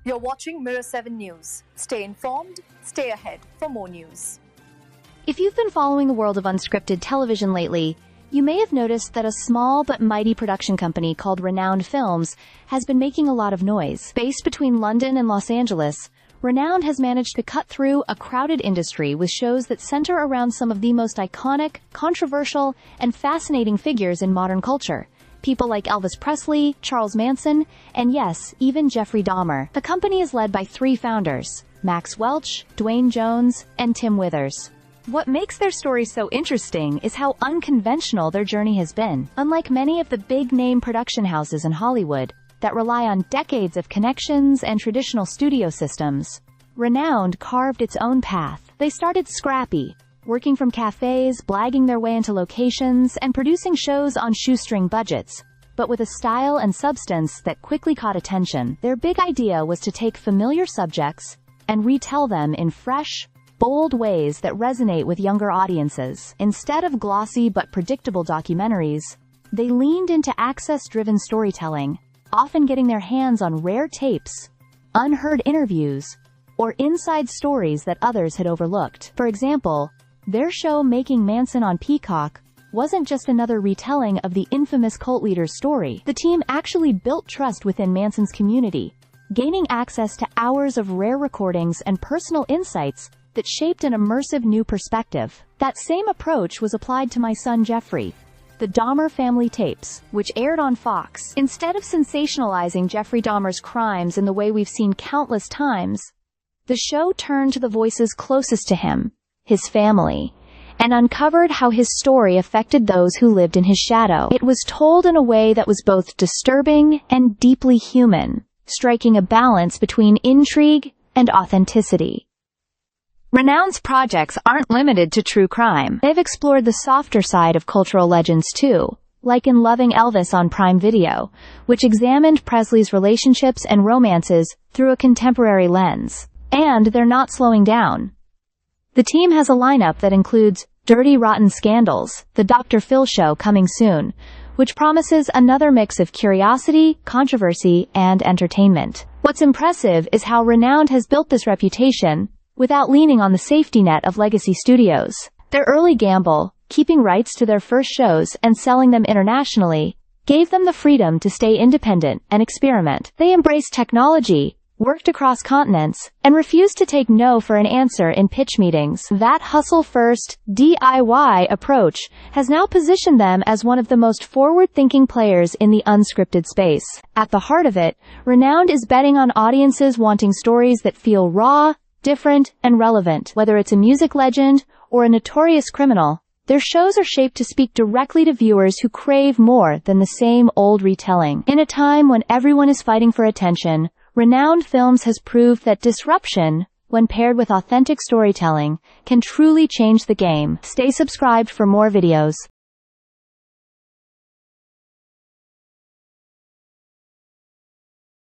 You're watching Mirror 7 News. Stay informed, stay ahead for more news. If you've been following the world of unscripted television lately, you may have noticed that a small but mighty production company called Renowned Films has been making a lot of noise. Based between London and Los Angeles, Renowned has managed to cut through a crowded industry with shows that center around some of the most iconic, controversial, and fascinating figures in modern culture. People like Elvis Presley, Charles Manson, and yes, even Jeffrey Dahmer. The company is led by three founders, Max Welch, Dwayne Jones, and Tim Withers. What makes their story so interesting is how unconventional their journey has been. Unlike many of the big-name production houses in Hollywood that rely on decades of connections and traditional studio systems, Renowned carved its own path. They started scrappy, working from cafes, blagging their way into locations, and producing shows on shoestring budgets, but with a style and substance that quickly caught attention. Their big idea was to take familiar subjects and retell them in fresh, bold ways that resonate with younger audiences. Instead of glossy but predictable documentaries, they leaned into access-driven storytelling, often getting their hands on rare tapes, unheard interviews, or inside stories that others had overlooked. For example, their show Making Manson on Peacock wasn't just another retelling of the infamous cult leader's story. The team actually built trust within Manson's community, gaining access to hours of rare recordings and personal insights that shaped an immersive new perspective. That same approach was applied to My Son Jeffrey, the Dahmer family tapes, which aired on Fox. Instead of sensationalizing Jeffrey Dahmer's crimes in the way we've seen countless times, the show turned to the voices closest to him, his family, and uncovered how his story affected those who lived in his shadow. It was told in a way that was both disturbing and deeply human, striking a balance between intrigue and authenticity. Renowned's projects aren't limited to true crime. They've explored the softer side of cultural legends too, like in Loving Elvis on Prime Video, which examined Presley's relationships and romances through a contemporary lens. And they're not slowing down. The team has a lineup that includes Dirty Rotten Scandals, the Dr. Phil Show coming soon, which promises another mix of curiosity, controversy, and entertainment. What's impressive is how Renowned has built this reputation without leaning on the safety net of legacy studios. Their early gamble, keeping rights to their first shows and selling them internationally, gave them the freedom to stay independent and experiment. They embraced technology, worked across continents, and refused to take no for an answer in pitch meetings. That hustle-first, DIY approach has now positioned them as one of the most forward-thinking players in the unscripted space. At the heart of it, Renowned is betting on audiences wanting stories that feel raw, different, and relevant. Whether it's a music legend or a notorious criminal, their shows are shaped to speak directly to viewers who crave more than the same old retelling. In a time when everyone is fighting for attention, Renowned Films has proved that disruption, when paired with authentic storytelling, can truly change the game. Stay subscribed for more videos.